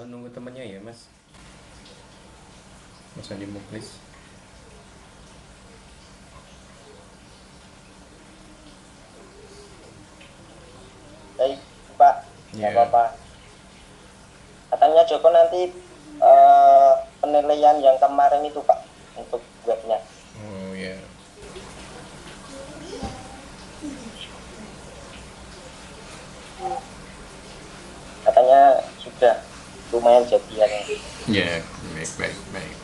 nunggu temennya ya mas, Mas Andi Muklis. Baik, Pak, nggak Ya. apa-apa. Katanya Joko nanti penilaian yang kemarin itu, Pak, untuk webnya. Oh ya. Katanya sudah lumayan jadian. Ya, baik baik baik.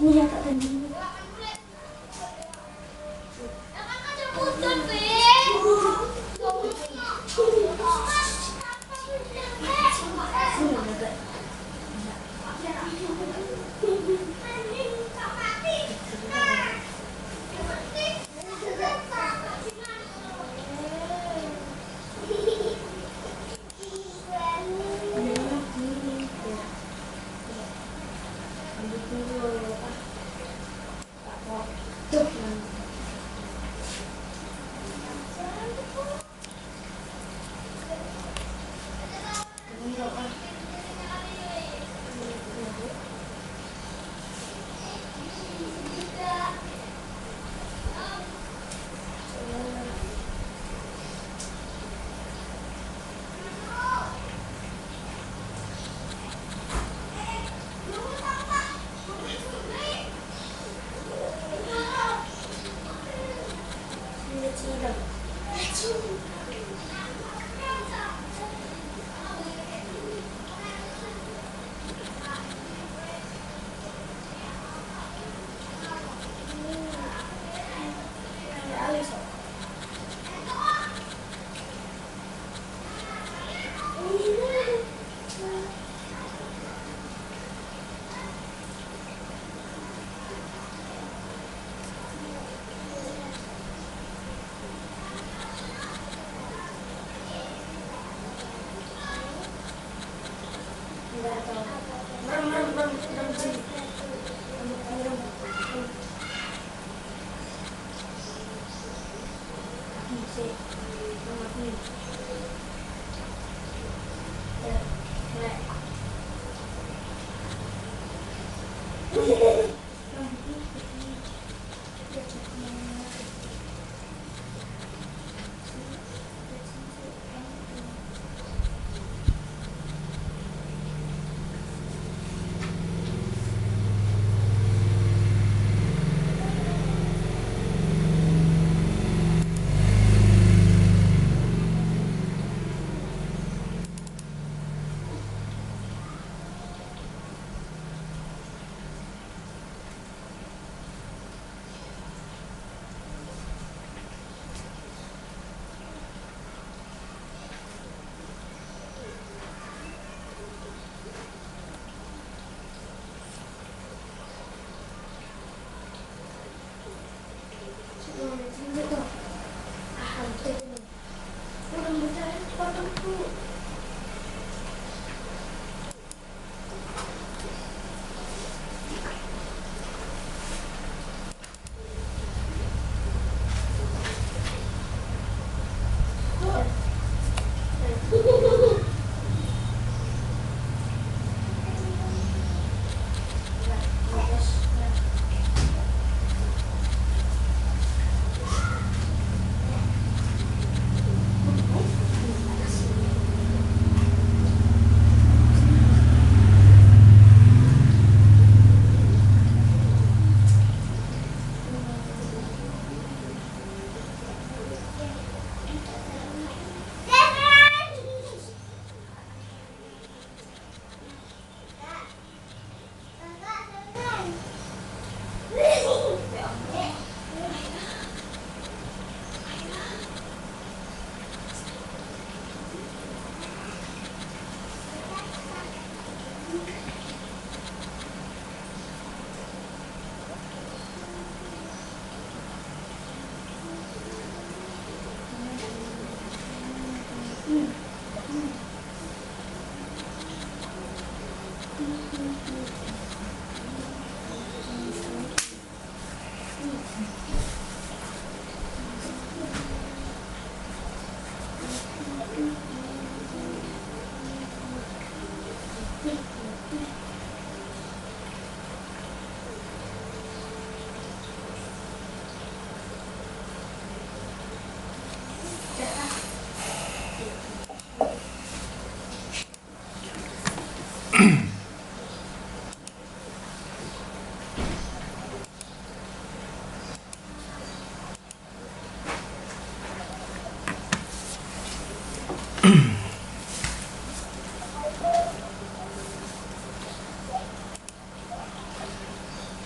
Iya kak tadi.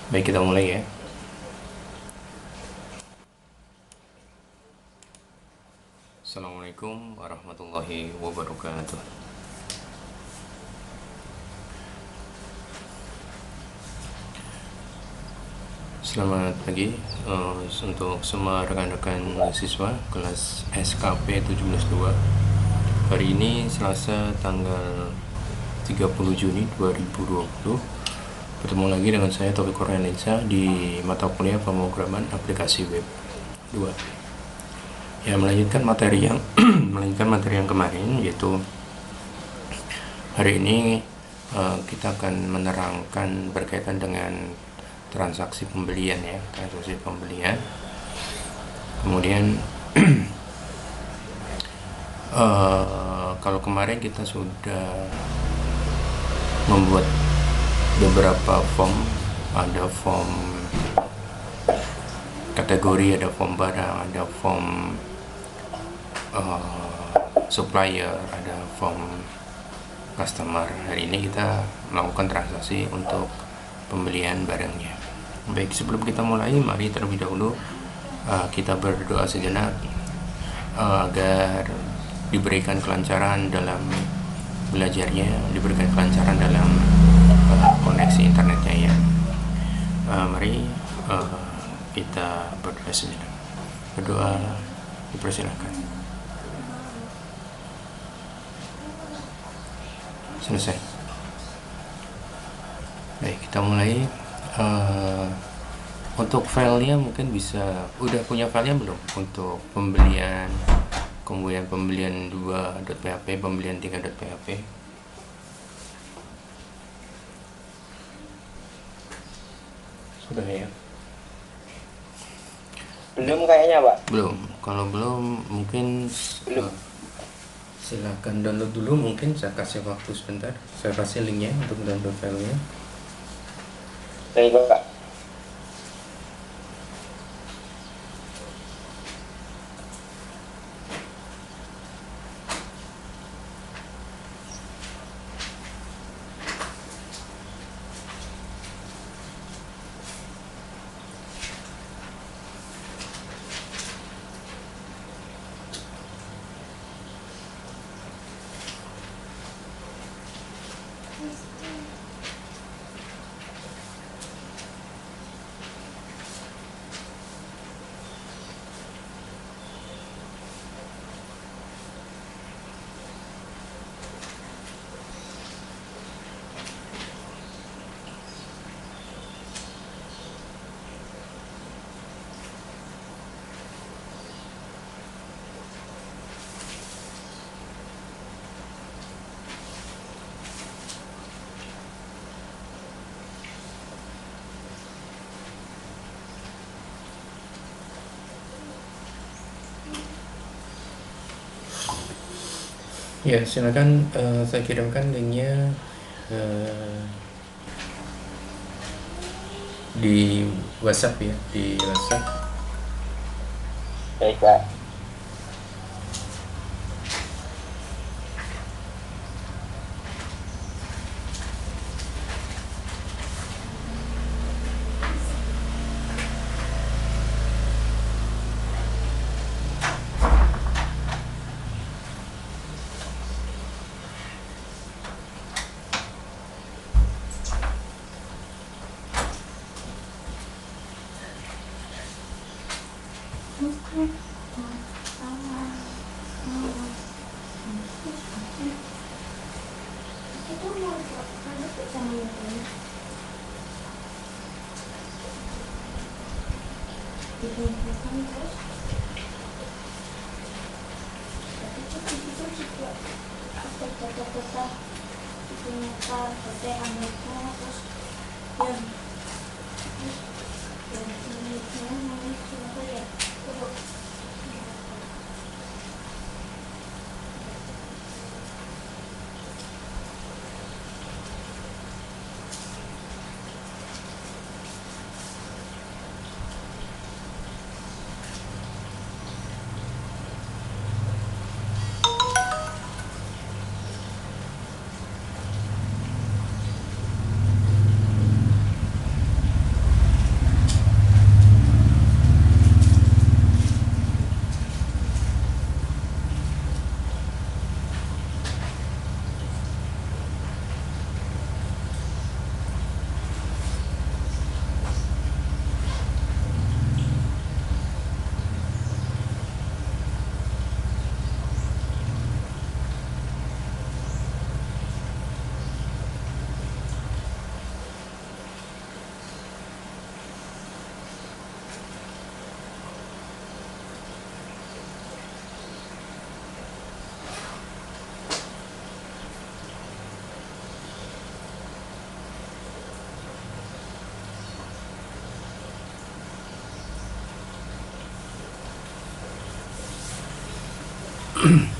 Baik, kita mulai ya. Assalamualaikum warahmatullahi wabarakatuh. Selamat pagi untuk semua rekan-rekan mahasiswa kelas SKP 172. Hari ini Selasa tanggal 30 Juni 2020. Bertemu lagi dengan saya Taufik Kurniawansyah di mata kuliah pemrograman aplikasi web 2. Ya, melanjutkan materi yang kemarin, yaitu hari ini kita akan menerangkan berkaitan dengan transaksi pembelian ya, transaksi pembelian. Kemudian kalau kemarin kita sudah membuat beberapa form, ada form kategori, ada form barang, ada form supplier, ada form customer. Hari ini kita melakukan transaksi untuk pembelian barangnya. Baik, sebelum kita mulai, mari terlebih dahulu kita berdoa sejenak agar diberikan kelancaran dalam belajarnya, diberikan kelancaran dalam koneksi internetnya ya. Mari kita berdoa sejenak. Berdoa, dipersilakan. Selesai. Baik, kita mulai. Untuk filenya mungkin udah punya filenya belum untuk pembelian, kemudian pembelian 2.php, pembelian 3.php? Sudah ya? Belum kayaknya, Pak. Belum. Kalau belum mungkin silakan download dulu. Mungkin saya kasih waktu sebentar, saya kasih linknya untuk download filenya. Baik, Pak. Ya, silakan saya kirimkan linknya di WhatsApp ya, di WhatsApp. Baik, Pak.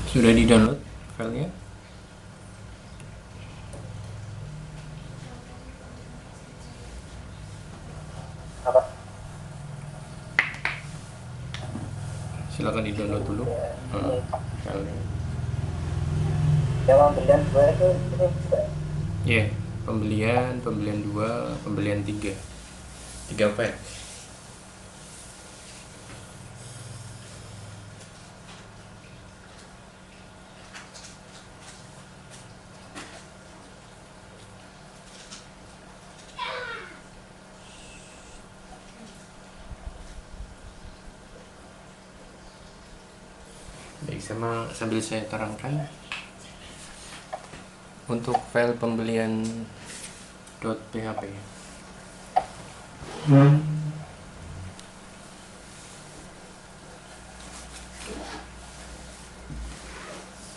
Sudah di download filenya? Apa? Silakan di download dulu filenya. Yang pembelian dua itu juga. Ya, pembelian 2, pembelian 3 file. Baik, sambil saya terangkan untuk file pembelian .php.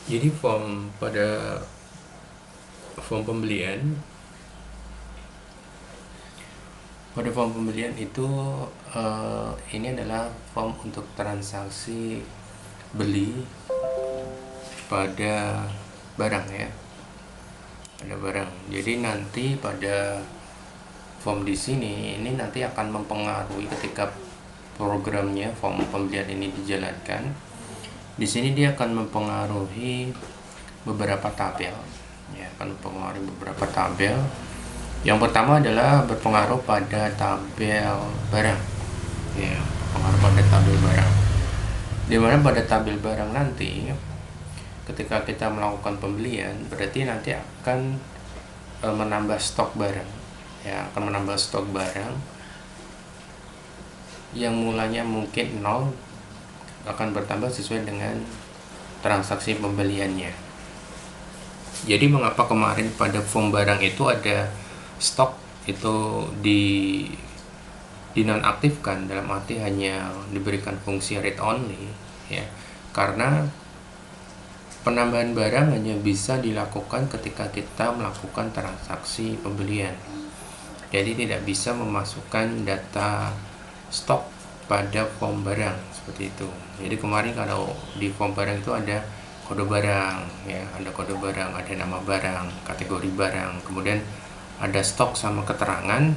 Jadi pada form pembelian itu ini adalah form untuk transaksi beli pada barang ya, pada barang. Jadi nanti pada form di sini ini nanti akan mempengaruhi ketika programnya form pembelian ini dijalankan. Di sini dia akan mempengaruhi beberapa tabel ya, akan mempengaruhi beberapa tabel. Yang pertama adalah berpengaruh pada tabel barang ya, pengaruh pada tabel barang, dimana pada tabel barang nanti ketika kita melakukan pembelian berarti nanti akan menambah stok barang ya, akan menambah stok barang yang mulanya mungkin 0 akan bertambah sesuai dengan transaksi pembeliannya. Jadi mengapa kemarin pada form barang itu ada stok itu dinonaktifkan, dalam arti hanya diberikan fungsi read only ya, karena penambahan barang hanya bisa dilakukan ketika kita melakukan transaksi pembelian. Jadi tidak bisa memasukkan data stok pada form barang seperti itu. Jadi kemarin kalau di form barang itu ada kode barang ya, ada kode barang, ada nama barang, kategori barang, kemudian ada stok sama keterangan.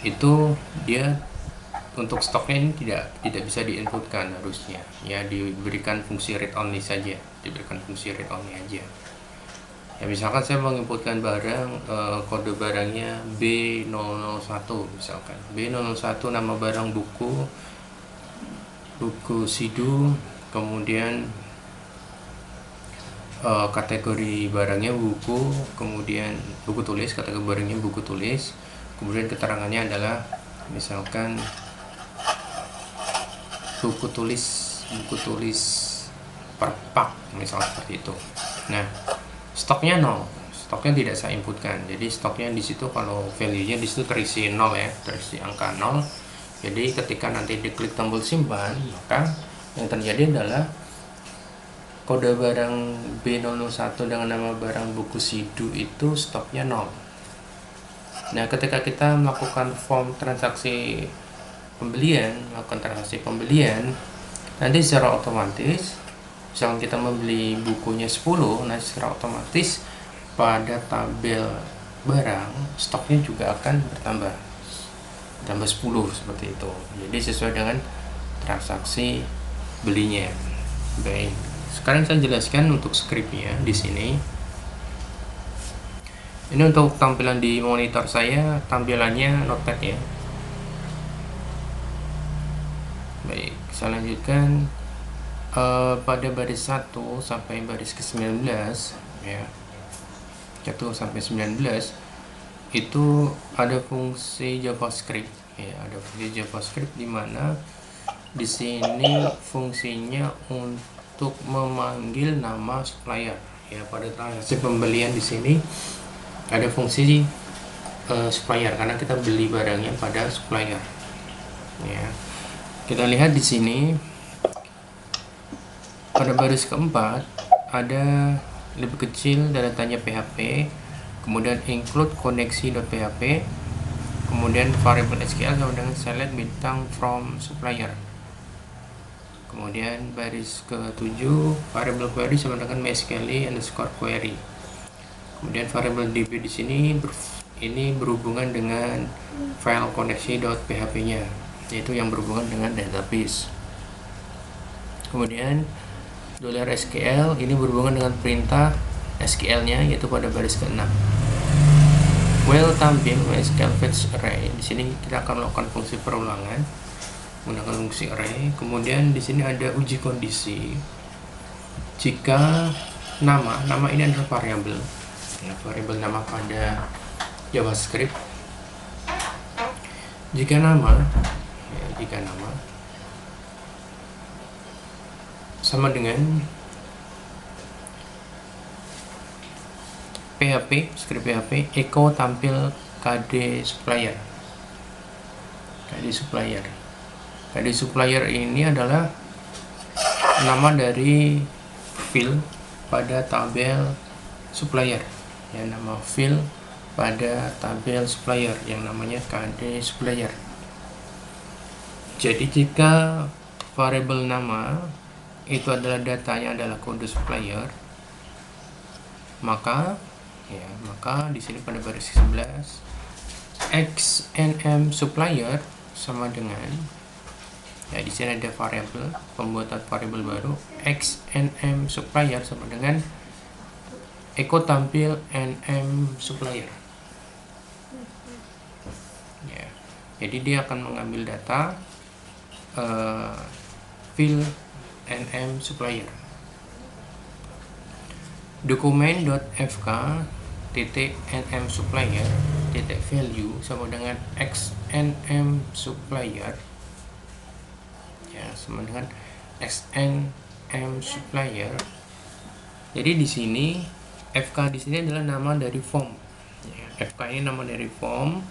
Itu dia untuk stoknya ini tidak bisa diinputkan harusnya ya, diberikan fungsi read only saja, diberikan fungsi read only aja ya. Misalkan saya menginputkan barang kode barangnya B001 misalkan, B001 nama barang buku sidu, kemudian kategori barangnya buku, kemudian buku tulis, kategori barangnya buku tulis, kemudian keterangannya adalah misalkan buku tulis per pak misalnya seperti itu. Nah, stoknya 0, stoknya tidak saya inputkan. Jadi stoknya di situ kalau value-nya di situ terisi 0 ya, terisi angka 0. Jadi ketika nanti diklik tombol simpan, maka yang terjadi adalah kode barang B001 dengan nama barang buku sidu itu stoknya 0. Nah, ketika kita melakukan form transaksi pembelian, nanti secara otomatis misalkan kita membeli bukunya 10, nah secara otomatis pada tabel barang stoknya juga akan bertambah 10 seperti itu. Jadi sesuai dengan transaksi belinya. Baik, sekarang saya jelaskan untuk scriptnya di sini. Ini untuk tampilan di monitor saya, tampilannya notepad ya. Baik, saya lanjutkan pada baris 1 sampai baris ke-19 ya. 1 sampai 19 itu ada fungsi JavaScript ya, ada fungsi JavaScript di mana di sini fungsinya untuk memanggil nama supplier ya. Pada transaksi pembelian di sini ada fungsi supplier karena kita beli barangnya pada supplier ya. Kita lihat di sini pada baris keempat ada lebih kecil data tanya PHP, kemudian include koneksi.php, kemudian variable SQL sama dengan select bintang from supplier, Kemudian baris ke-7 variable query sama dengan mysql_query. Kemudian variable db di sini ini berhubungan dengan file koneksi.php-nya, yaitu yang berhubungan dengan database. Kemudian $SQL ini berhubungan dengan perintah SQL-nya, yaitu pada baris ke-6. While tampil MySQL fetch array, di sini kita akan melakukan fungsi perulangan menggunakan fungsi array. Kemudian di sini ada uji kondisi jika nama ini adalah variabel, ya, variabel nama pada JavaScript. Jika nama sama dengan script PHP echo tampil KD supplier. KD supplier ini adalah nama dari field pada tabel supplier, ya, nama field pada tabel supplier yang namanya KD supplier. Jadi jika variabel nama itu adalah datanya adalah kode supplier, maka di sini pada baris 11 xnm supplier sama dengan, ya, di sini ada variabel, pembuatan variabel baru xnm supplier sama dengan echo tampil nm supplier, ya. Jadi dia akan mengambil data field nm supplier. Dokumen.fk .nm supplier .value sama dengan xnm supplier, ya, sama dengan xnm supplier. Jadi di sini fk di sini adalah nama dari form, ya, fk ini nama dari form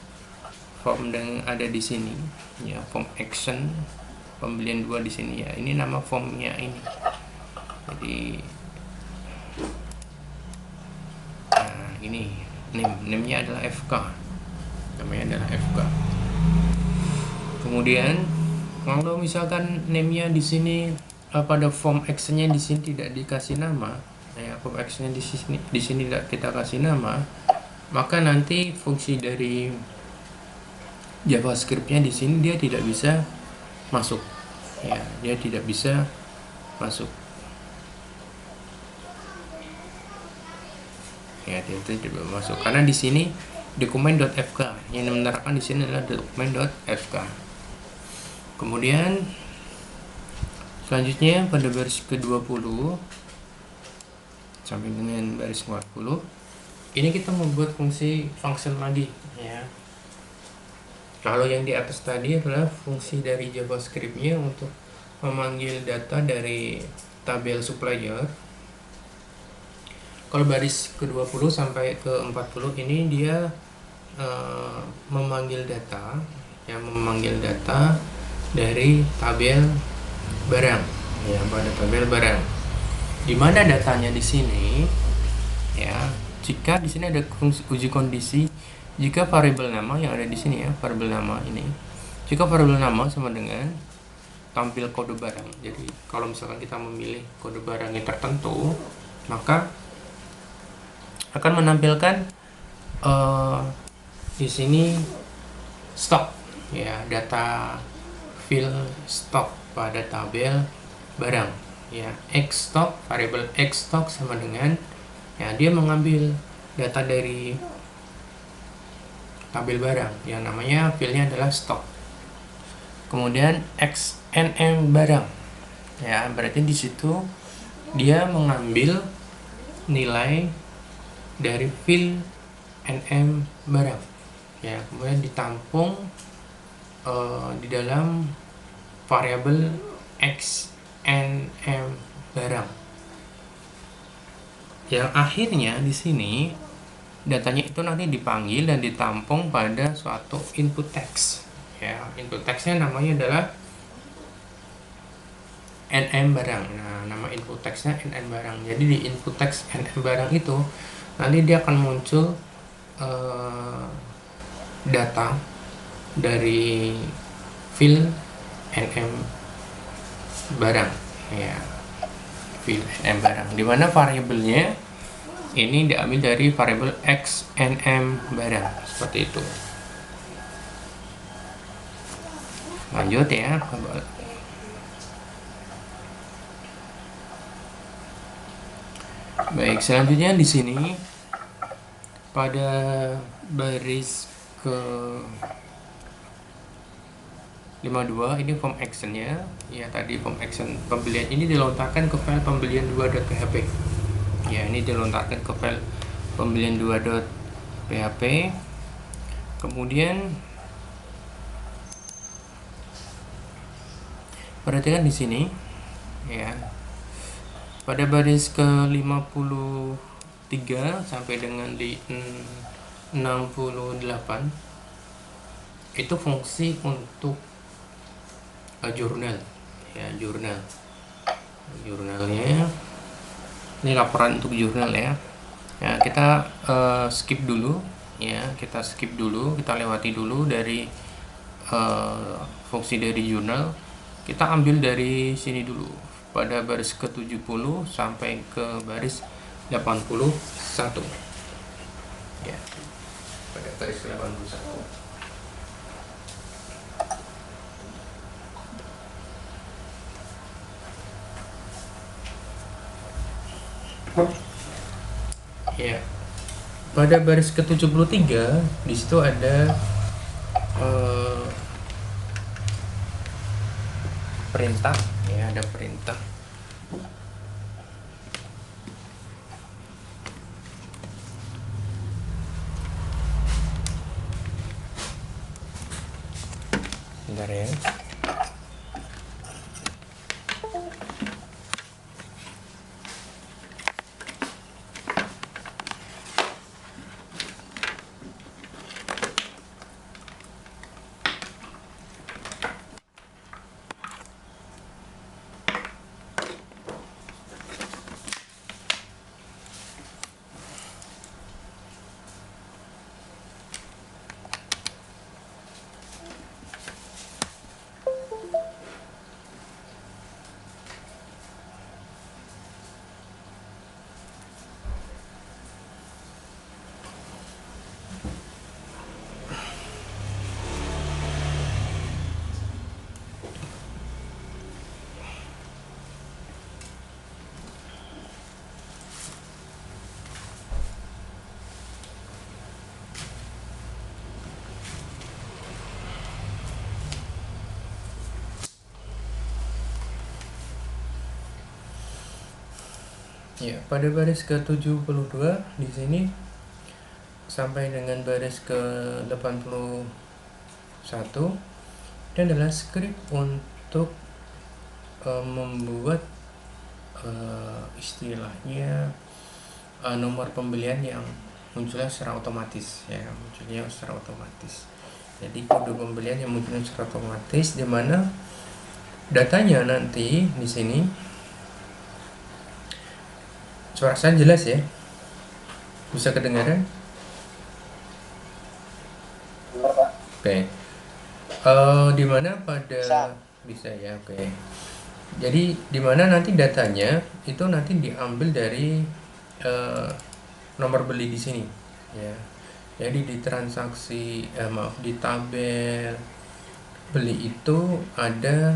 yang ada di sini, ya, form action pembelian 2 di sini, ya, ini nama formnya ini. Jadi ini name-nya adalah fk, namanya adalah fk. Kemudian kalau misalkan name-nya di sini pada form action-nya di sini tidak dikasih nama, ya, form action-nya di sini tidak kita kasih nama, maka nanti fungsi dari JavaScript-nya di sini dia tidak bisa masuk, ya, dia tidak bisa masuk. Ya, dia tidak masuk karena di sini dokumen.fk yang menerapkan di sini adalah dokumen.fk. Kemudian selanjutnya pada baris ke-20 sampai dengan baris 40 ini kita membuat fungsi function lagi, ya. Kalau yang di atas tadi adalah fungsi dari JavaScript-nya untuk memanggil data dari tabel supplier. Kalau baris ke-20 sampai ke-40 ini dia memanggil data dari tabel barang, ya, pada tabel barang. Di mana datanya di sini, ya, jika di sini ada fungsi uji kondisi jika variabel nama yang ada di sini, ya, variabel nama ini, jika variabel nama sama dengan tampil kode barang. Jadi kalau misalkan kita memilih kode barang yang tertentu, maka akan menampilkan di sini stok, ya, data field stok pada tabel barang, ya, x stok, variabel x stok sama dengan, ya, dia mengambil data dari tabel barang yang namanya fieldnya adalah stok. Kemudian xnm barang, ya, berarti di situ dia mengambil nilai dari field nm barang, ya, kemudian ditampung di dalam variabel xnm barang, yang akhirnya di sini datanya itu nanti dipanggil dan ditampung pada suatu input text, ya. Input textnya namanya adalah nm barang. Nah, nama input textnya nm barang. Jadi di input text nm barang itu nanti dia akan muncul data dari field nm barang, ya, VNM barang, dimana variabelnya ini diambil dari variabel X NM barang, seperti itu. Lanjut ya. Baik, selanjutnya di sini pada baris ke 52 ini form actionnya ya, tadi form action pembelian ini dilontarkan ke file pembelian 2.php ya, ini dilontarkan ke file pembelian 2.php. Kemudian perhatikan di sini ya, pada baris ke 53 sampai dengan di 68 itu fungsi untuk jurnal ya, jurnalnya ini laporan untuk jurnal ya. Ya, kita skip dulu ya, kita lewati dulu dari fungsi dari jurnal. Kita ambil dari sini dulu pada baris ke 70 sampai ke baris 81 ya, pada baris ke 81. Ya, pada baris ke-73 di situ ada perintah ya, ada perintah. Bentar ya. Ya, pada baris ke-72 di sini sampai dengan baris ke-81 ini adalah script untuk membuat istilahnya nomor pembelian yang munculnya secara otomatis ya, Jadi kode pembelian yang munculnya secara otomatis, di mana datanya nanti di sini. Suara saya jelas ya? Bisa kedengaran? Benar, Pak. Oke. Di mana pada bisa ya, oke. Jadi di mana nanti datanya itu nanti diambil dari nomor beli di sini ya. Jadi di transaksi di tabel beli itu ada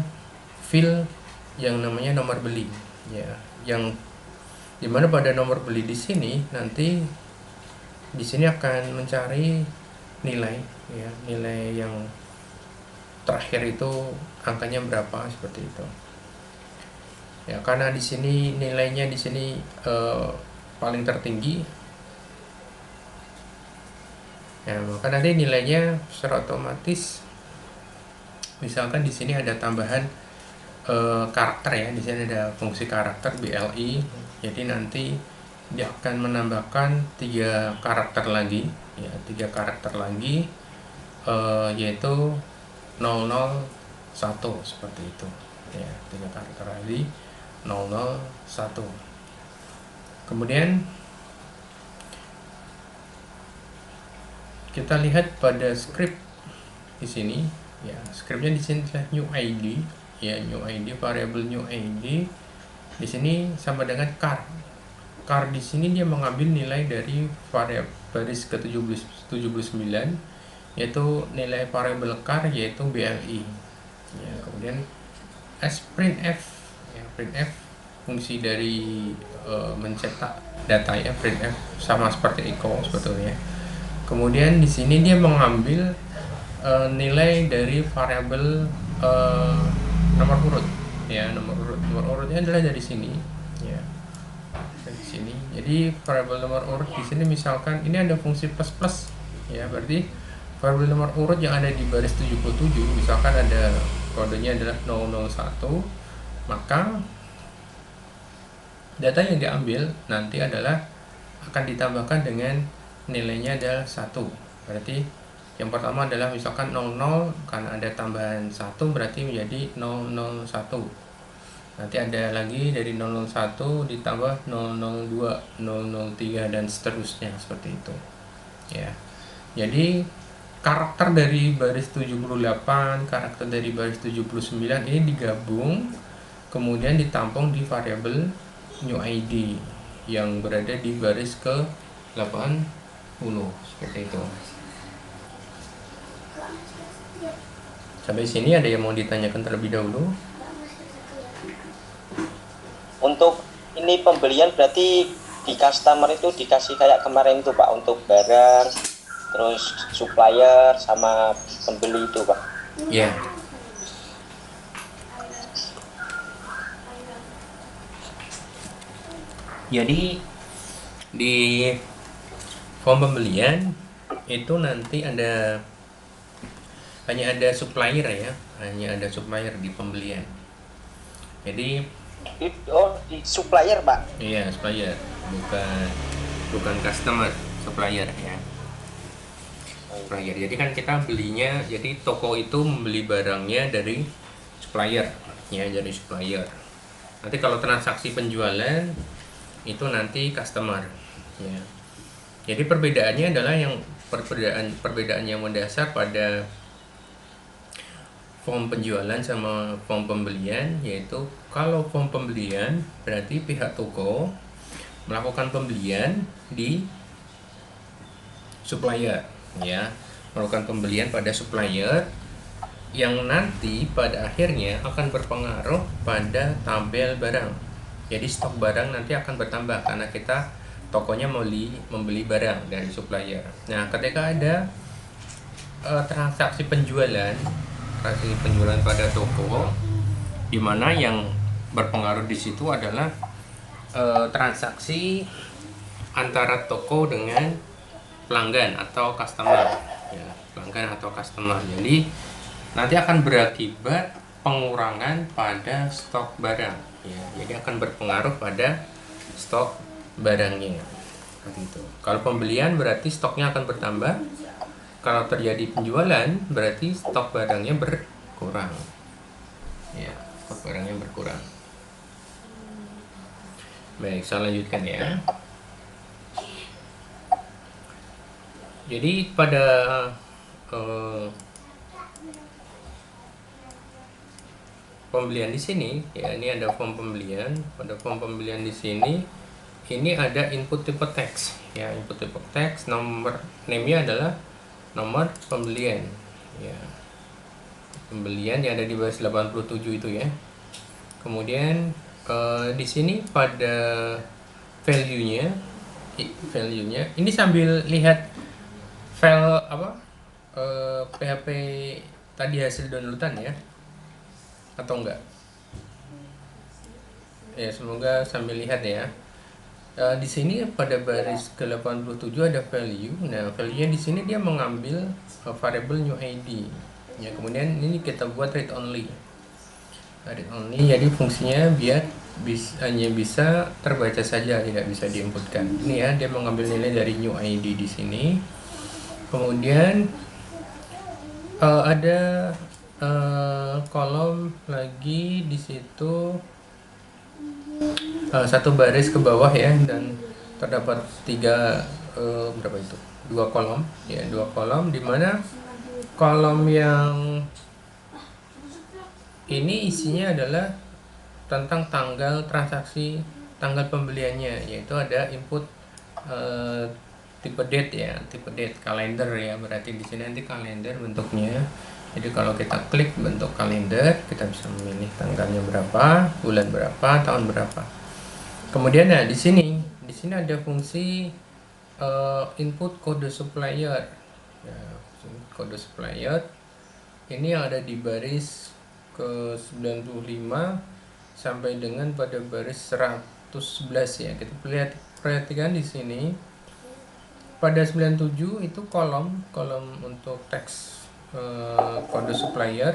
field yang namanya nomor beli ya, yang dimana pada nomor beli di sini nanti di sini akan mencari nilai ya, nilai yang terakhir itu angkanya berapa, seperti itu ya, karena di sini nilainya di sini paling tertinggi ya, maka nanti nilainya secara otomatis, misalkan di sini ada tambahan karakter ya, di sini ada fungsi karakter BLI, jadi nanti dia akan menambahkan 3 karakter lagi ya, 3 karakter lagi yaitu 001 seperti itu ya, 3 karakter lagi 001. Kemudian kita lihat pada script di sini ya, scriptnya di sini new ID ya, new ID, variable new ID di sini sama dengan char. Char di sini dia mengambil nilai dari variable baris ke-79, yaitu nilai variable char yaitu BLI. Ya, kemudian printf, ya, printf fungsi dari mencetak data, ya, printf sama seperti echo sebetulnya. Kemudian di sini dia mengambil nilai dari variabel nomor urut, ya, nomor urutnya adalah dari sini, ya, dari sini. Jadi variabel nomor urut di sini misalkan ini ada fungsi plus plus, ya, berarti variabel nomor urut yang ada di baris 77 misalkan ada kodenya adalah 001, maka data yang diambil nanti adalah akan ditambahkan dengan nilainya adalah 1. Berarti yang pertama adalah misalkan 00, karena ada tambahan 1 berarti menjadi 001. Nanti ada lagi dari 001 ditambah 002, 003 dan seterusnya seperti itu. Ya. Jadi karakter dari baris 78, karakter dari baris 79 ini digabung kemudian ditampung di variabel new ID yang berada di baris ke 80 seperti itu. Sampai sini ada yang mau ditanyakan terlebih dahulu? Untuk ini pembelian berarti di customer itu dikasih kayak kemarin tuh Pak, untuk barang, terus supplier sama pembeli itu Pak. Ya. Jadi di form pembelian itu nanti hanya ada supplier, ya, hanya ada supplier di pembelian. Jadi di supplier Pak. iya, supplier, bukan customer, supplier, ya. Supplier. Jadi kan kita belinya, jadi toko itu membeli barangnya dari supplier, ya, dari supplier. Nanti kalau transaksi penjualan itu nanti customer, ya. Jadi perbedaannya adalah perbedaan yang mendasar pada form penjualan sama form pembelian, yaitu kalau form pembelian berarti pihak toko melakukan pembelian di supplier, ya, melakukan pembelian pada supplier yang nanti pada akhirnya akan berpengaruh pada tabel barang. Jadi stok barang nanti akan bertambah karena kita tokonya membeli barang dari supplier. Nah, ketika ada transaksi penjualan pada toko, di mana yang berpengaruh di situ adalah transaksi antara toko dengan pelanggan atau customer, ya, pelanggan atau customer. Jadi nanti akan berakibat pengurangan pada stok barang, ya. Jadi akan berpengaruh pada stok barangnya, seperti itu. Kalau pembelian berarti stoknya akan bertambah. Kalau terjadi penjualan berarti stok barangnya berkurang, ya, stok barangnya berkurang. Baik, saya lanjutkan, ya. Jadi pada pembelian di sini, ya, ini ada form pembelian. Pada form pembelian di sini ini ada input tipe teks, ya, input tipe teks, nomor name-nya adalah nomor pembelian, ya, pembelian yang ada di baris 87 itu, ya. Kemudian di sini pada value-nya ini sambil lihat file PHP tadi hasil downloadan, ya, atau enggak? Ya, semoga sambil lihat, ya. Di sini pada baris ke-87 ada value. Nah, value-nya di sini dia mengambil variable new ID. Ya, kemudian ini kita buat read only. Read only, jadi fungsinya biar hanya bisa terbaca saja, tidak bisa diinputkan. Ini, ya, dia mengambil nilai dari new ID di sini. Kemudian ada kolom lagi di situ, satu baris ke bawah, ya, dan terdapat dua kolom, ya, dua kolom, di mana kolom yang ini isinya adalah tentang tanggal transaksi, tanggal pembeliannya, yaitu ada input tipe date ya, tipe date kalender ya, berarti di sini nanti kalender bentuknya. Jadi kalau kita klik bentuk kalender, kita bisa memilih tanggalnya berapa, bulan berapa, tahun berapa. Kemudian nah di sini ada fungsi input kode supplier. Ya, kode supplier ini yang ada di baris ke 95 sampai dengan pada baris 111 ya. Kita perhatikan di sini pada 97 itu kolom untuk teks kode supplier.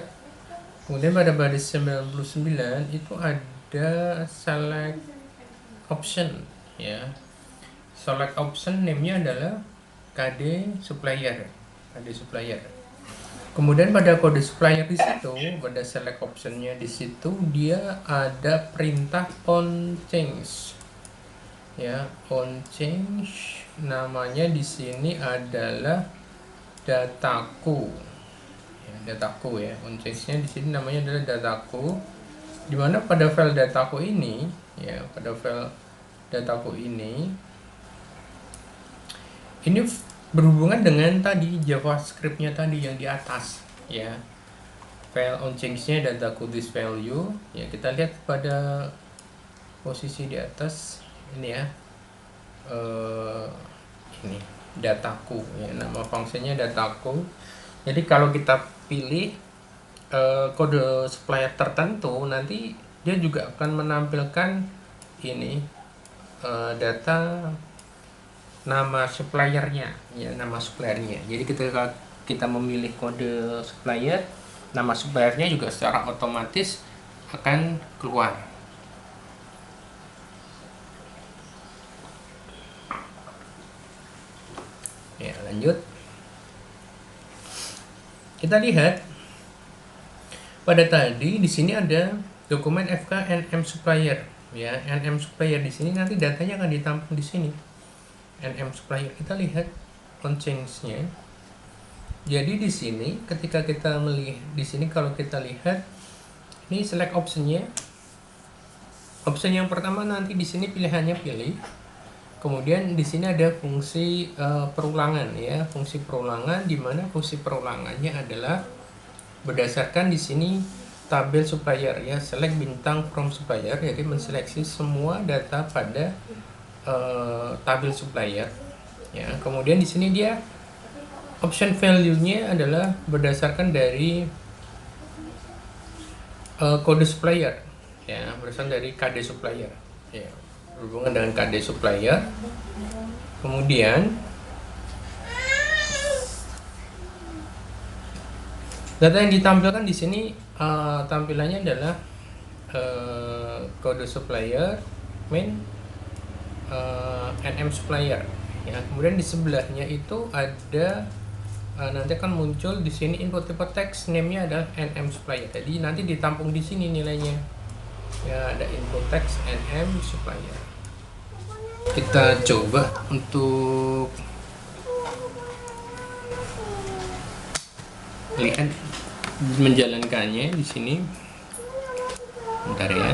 Kemudian pada baris 99 itu ada select option ya. Select option name-nya adalah KD supplier. Kemudian pada kode supplier di situ, pada select option-nya di situ dia ada perintah on change. Ya, on change namanya di sini adalah dataku. Ya, dataku ya. On change-nya di sini namanya adalah dataku. Dimana pada file dataku ini, ya, pada file dataku ini berhubungan dengan tadi JavaScript-nya tadi yang di atas ya. File on change-nya dataku this value ya, kita lihat pada posisi di atas ini ya. Ini dataku ya, nama fungsinya dataku. Jadi kalau kita pilih kode supplier tertentu, nanti dia juga akan menampilkan ini data nama suppliernya ya, nama suppliernya. Jadi ketika kita memilih kode supplier, nama suppliernya juga secara otomatis akan keluar. Ya, lanjut. Kita lihat pada tadi di sini ada dokumen FK NM supplier ya. NM supplier di sini nanti datanya akan ditampung di sini. NM supplier, kita lihat on change-nya. Jadi di sini ketika kita melihat di sini, kalau kita lihat ini select option-nya. Option yang pertama nanti di sini pilihannya pilih. Kemudian di sini ada fungsi perulangan ya, fungsi perulangan, di mana fungsi perulangannya adalah berdasarkan di sini tabel supplier ya, select bintang from supplier, jadi menseleksi semua data pada tabel supplier ya. Kemudian di sini dia option value-nya adalah berdasarkan dari kode supplier ya, berdasarkan dari KD supplier ya, berhubungan dengan KD supplier. Kemudian data yang ditampilkan di sini tampilannya adalah kode supplier main NM supplier ya. Kemudian di sebelahnya itu ada nanti akan muncul di sini input type text, name-nya adalah NM supplier. Jadi nanti ditampung di sini nilainya ya, ada input text NM supplier. Kita coba untuk lihat menjalankannya di sini. Bentar ya.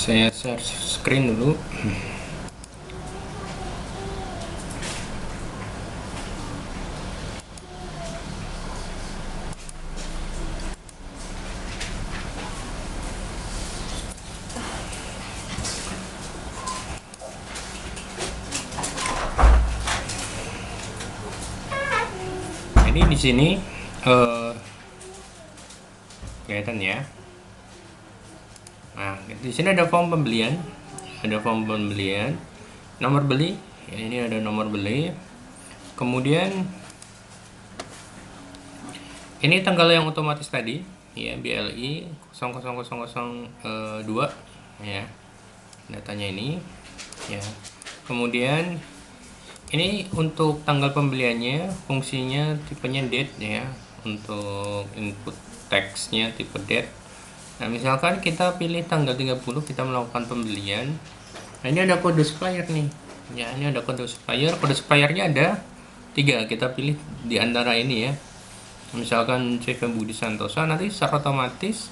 Saya share screen dulu. Ini di sini kelihatan ya. Nah, di sini ada form pembelian, nomor beli. Ya, ini ada nomor beli. Kemudian ini tanggal yang otomatis tadi, ya BLI 00002 ya. Datanya ini ya. Kemudian ini untuk tanggal pembeliannya, fungsinya tipenya date ya. Untuk input teksnya tipe date. Nah, misalkan kita pilih tanggal 30 kita melakukan pembelian. Nah, ini ada kode supplier nih. Ya, ini ada kode supplier. Kode suppliernya ada 3. Kita pilih di antara ini ya. Misalkan CV Budi Santosa, nanti secara otomatis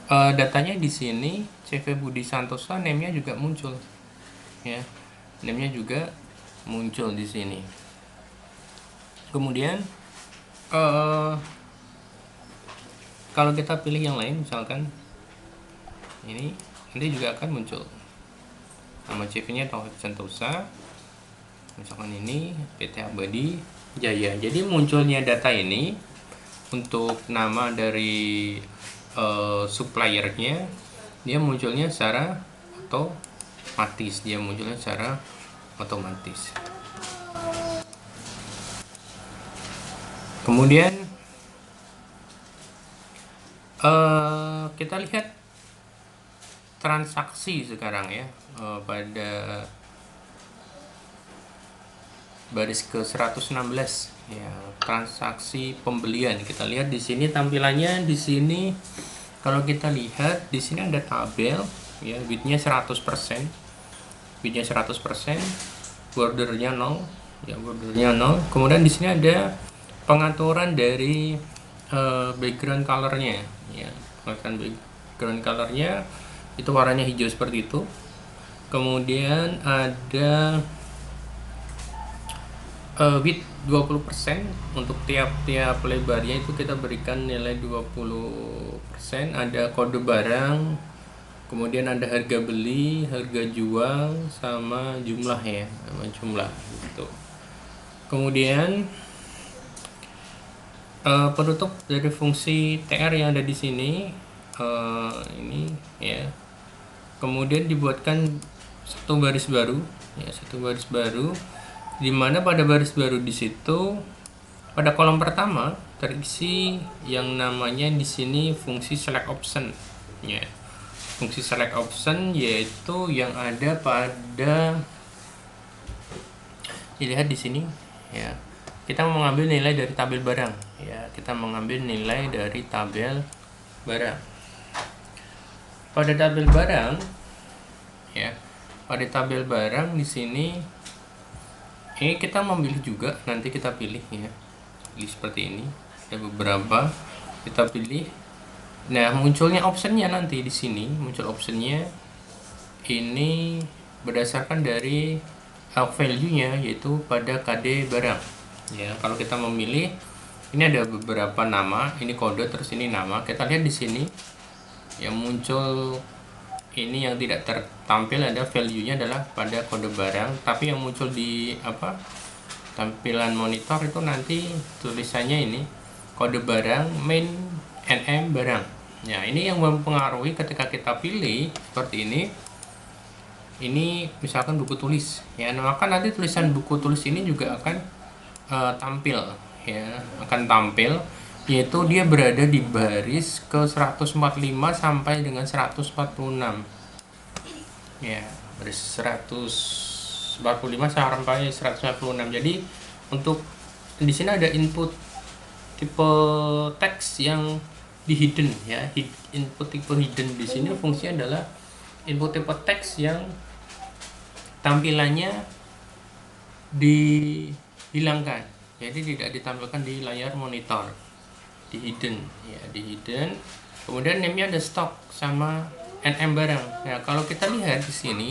datanya di sini CV Budi Santosa, name-nya juga muncul. Ya. Name-nya juga muncul di sini. Kemudian kalau kita pilih yang lain, misalkan ini nanti juga akan muncul nama CV-nya Taufik Santosa, misalkan ini PT Abadi Jaya. Jadi munculnya data ini untuk nama dari suppliernya, dia munculnya secara otomatis, Kemudian kita lihat transaksi sekarang ya, pada baris ke 116 ya, transaksi pembelian. Kita lihat di sini tampilannya. Di sini kalau kita lihat di sini ada tabel ya, bitnya 100%, bordernya 0 ya, Kemudian di sini ada pengaturan dari background colornya ya. Background colornya itu warnanya hijau seperti itu. Kemudian ada width 20%, untuk tiap lebarnya itu kita berikan nilai 20%. Ada kode barang, kemudian ada harga beli, harga jual, sama jumlah ya, gitu. Kemudian penutup dari fungsi TR yang ada di sini ini ya. Kemudian dibuatkan satu baris baru ya, di mana pada baris baru di situ pada kolom pertama terisi yang namanya di sini fungsi select option ya. Fungsi select option yaitu yang ada pada, dilihat di sini ya. Kita mau mengambil nilai dari tabel barang ya. Pada tabel barang ya. Pada tabel barang di sini ini kita memilih juga, nanti kita pilih ya. Pilih seperti ini. Ada beberapa kita pilih. Nah, munculnya optionnya nanti di sini, muncul optionnya ini berdasarkan dari value-nya, yaitu pada KD barang ya. Kalau kita memilih, ini ada beberapa nama, ini kode, terus ini nama. Kita lihat di sini yang muncul ini, yang tidak tertampil ada value-nya adalah pada kode barang, tapi yang muncul di tampilan monitor itu nanti tulisannya ini kode barang main NM barang. Ya, ini yang mempengaruhi ketika kita pilih seperti ini, ini misalkan buku tulis ya, maka nanti tulisan buku tulis ini juga akan tampil ya, akan tampil, yaitu dia berada di baris ke 145 sampai dengan 146 ya, baris 145 sampai 146. Jadi untuk di sini ada input tipe teks yang di hidden ya, input tipe hidden di sini fungsinya adalah input tipe teks yang tampilannya dihilangkan, jadi tidak ditampilkan di layar monitor, di hidden ya, di hidden. Kemudian name-nya ada stock sama nm barang ya. Kalau kita lihat di sini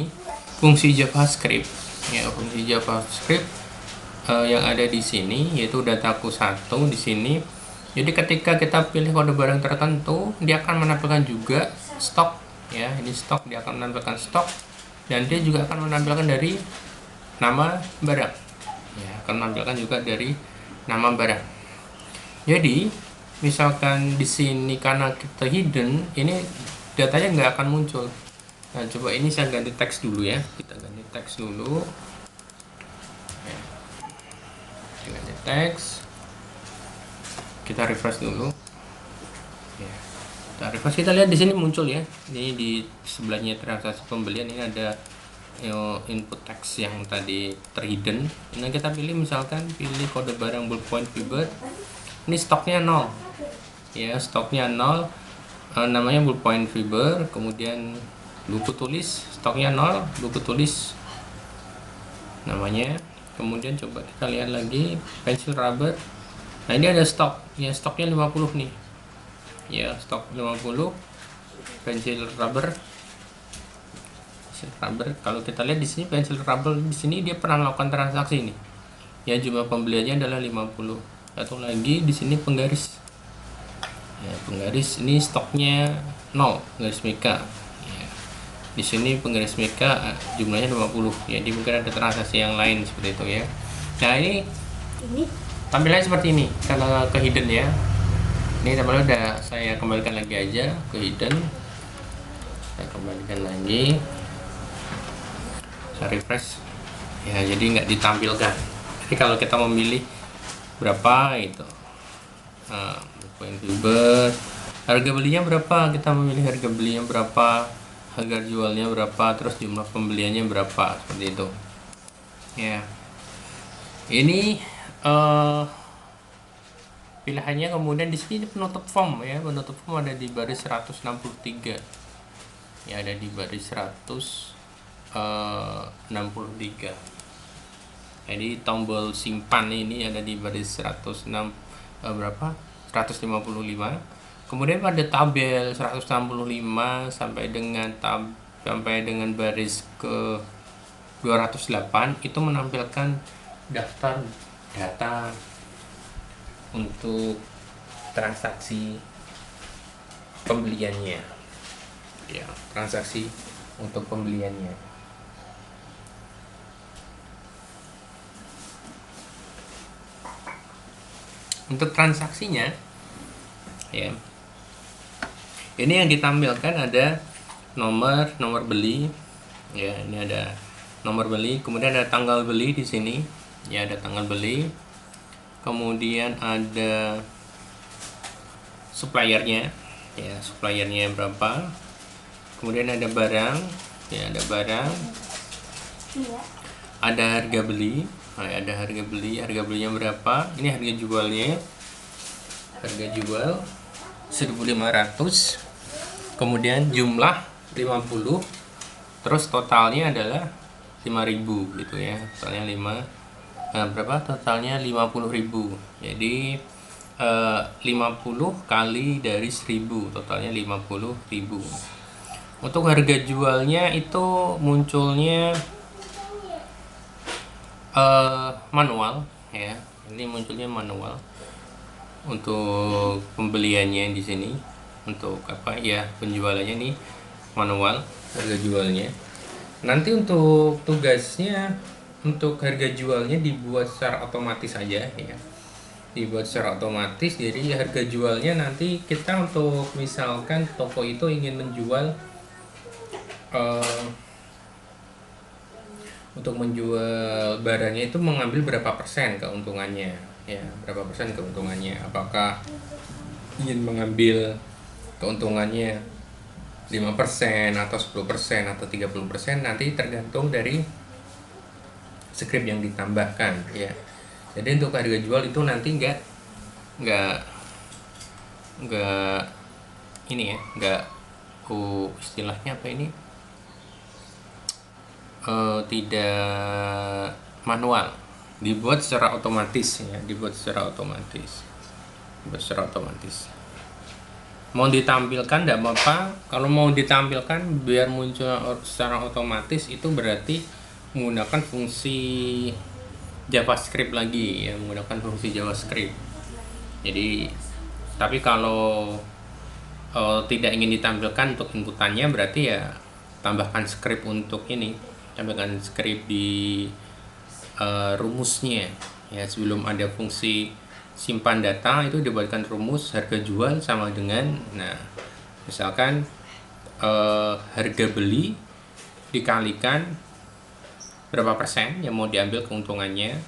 fungsi JavaScript ya, fungsi JavaScript yang ada di sini yaitu dataku 1 di sini. Jadi ketika kita pilih kode barang tertentu, dia akan menampilkan juga stok ya, ini stok, dia akan menampilkan stok, dan dia juga akan menampilkan dari nama barang ya, akan menampilkan juga dari nama barang. Jadi misalkan di sini karena kita hidden, ini datanya nggak akan muncul. Nah, coba ini saya ganti teks dulu ya, kita ganti teks dulu ya. Ganti teks, kita refresh dulu ya. Kita refresh, kita lihat di sini muncul ya, ini di sebelahnya transaksi pembelian ini ada input teks yang tadi terhidden. Nah, kita pilih, misalkan pilih kode barang ballpoint fiber, ini stoknya 0 ya, stoknya 0, namanya ballpoint fiber, kemudian buku tulis stoknya 0, buku tulis namanya. Kemudian coba kita lihat lagi pensil rubber. Nah, ini ada stok ya, stoknya 50 nih ya, stok 50 pensil rubber. Kalau kita lihat di sini pensil rubber di sini dia pernah melakukan transaksi nih ya, jumlah pembeliannya adalah 50. Satu lagi di sini penggaris ya, penggaris ini stoknya 0, garis mika ya. Di sini penggaris mika jumlahnya 50 ya, jadi mungkin ada transaksi yang lain seperti itu ya. Nah, ini tampilannya seperti ini karena ke hidden ya. Ini tampilannya udah saya kembalikan lagi aja ke hidden, saya kembalikan lagi, saya refresh ya, jadi nggak ditampilkan. Jadi kalau kita memilih berapa itu poin fiber, harga belinya berapa, kita memilih harga belinya berapa, harga jualnya berapa, terus jumlah pembeliannya berapa, seperti itu ya. Ini pilihannya. Kemudian di sini penutup form ya, penutup form ada di baris 163 ya, ada di baris 163. Jadi tombol simpan ini ada di baris 106 berapa 155. Kemudian pada tabel 165 sampai dengan baris ke 208 itu menampilkan daftar data untuk transaksi pembeliannya ya, transaksi untuk pembeliannya. Untuk transaksinya ya, ini yang ditampilkan ada nomor beli ya, ini ada nomor beli, kemudian ada tanggal beli di sini ya, ada tanggal beli, kemudian ada suppliernya ya, suppliernya berapa, kemudian ada barang ya, ada barang, ada harga beli. Nah, ada harga beli, harga belinya berapa, ini harga jualnya, harga jual 1.500, kemudian jumlah 50, terus totalnya adalah 5.000 gitu ya, totalnya 5 berapa, totalnya 50.000. Jadi 50 kali dari 1.000, totalnya 50.000. Untuk harga jualnya itu munculnya manual ya, ini munculnya manual untuk pembeliannya di sini, untuk apa ya, penjualannya nih manual harga jualnya. Nanti untuk tugasnya, untuk harga jualnya dibuat secara otomatis saja ya, dibuat secara otomatis. Jadi harga jualnya nanti kita, untuk misalkan toko itu ingin menjual untuk menjual barangnya itu mengambil berapa persen keuntungannya, ya, berapa persen keuntungannya, apakah ingin mengambil keuntungannya 5% atau 10% atau 30%, nanti tergantung dari script yang ditambahkan, ya. Jadi untuk harga jual itu nanti nggak ini ya, nggak istilahnya apa ini, tidak manual, dibuat secara otomatis, ya, dibuat secara otomatis. Mau ditampilkan tidak apa-apa. Kalau mau ditampilkan biar muncul secara otomatis, itu berarti menggunakan fungsi JavaScript lagi, ya, menggunakan fungsi JavaScript. Jadi tapi kalau tidak ingin ditampilkan untuk inputannya, berarti ya tambahkan script untuk ini, tambahkan script di rumusnya, ya. Sebelum ada fungsi simpan data, itu dibuatkan rumus harga jual sama dengan, nah, misalkan harga beli dikalikan berapa persen yang mau diambil keuntungannya,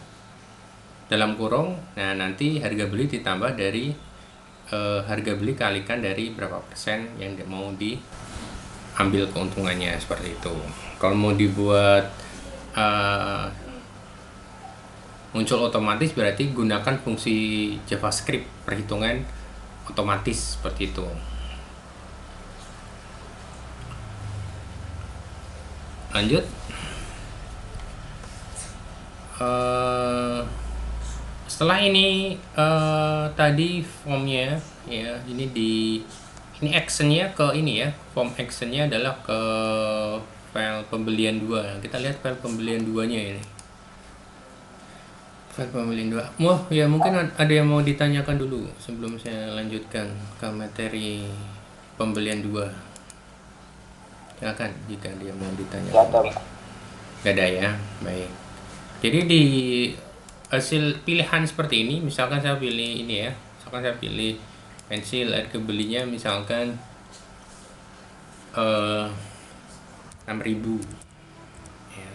dalam kurung, nah nanti harga beli ditambah dari harga beli kalikan dari berapa persen yang mau diambil keuntungannya, seperti itu. Kalau mau dibuat muncul otomatis, berarti gunakan fungsi JavaScript perhitungan otomatis, seperti itu. Lanjut. Setelah ini tadi formnya, ya, ini actionnya ke ini, ya, form actionnya adalah ke file pembelian 2. Kita lihat file pembelian 2-nya ini. File pembelian 2. Wah, ya, mungkin ada yang mau ditanyakan dulu sebelum saya lanjutkan ke materi pembelian 2. Silakan jika dia mau ditanyakan. Gak ada, ya. Baik. Jadi di hasil pilihan seperti ini, misalkan saya pilih ini, ya. Misalkan saya pilih pensil, harga belinya misalkan 6.000. Ya.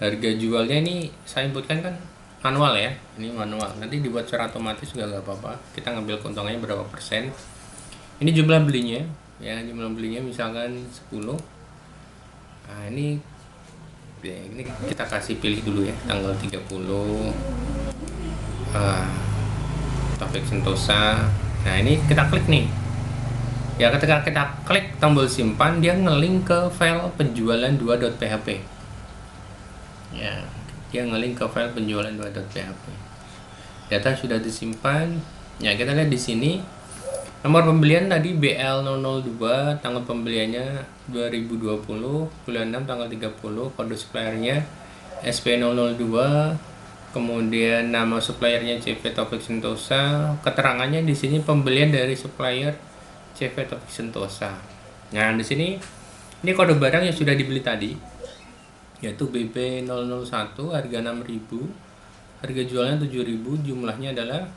Harga jualnya ini saya inputkan kan manual, ya, ini manual, nanti dibuat secara otomatis juga nggak apa-apa. Kita ngambil keuntungannya berapa persen. Ini jumlah belinya, ya, jumlah belinya misalkan 10. Nah, ini kita kasih pilih dulu, ya, tanggal 30 Taufik Sentosa. Nah, ini kita klik nih, ya. Ketika kita klik tombol simpan, dia ngelink ke file penjualan 2.php, ya. Dia ngelink ke file penjualan 2.php. Data sudah disimpan, ya. Kita lihat di sini nomor pembelian tadi BL002, tanggal pembeliannya 2020, bulan 6 tanggal 30, kode suppliernya SP002, kemudian nama suppliernya CV Taufik Sentosa, keterangannya di sini pembelian dari supplier CV Taufik Sentosa. Nah, di sini ini kode barang yang sudah dibeli tadi, yaitu BB001, harga 6.000, harga jualnya 7.000, jumlahnya adalah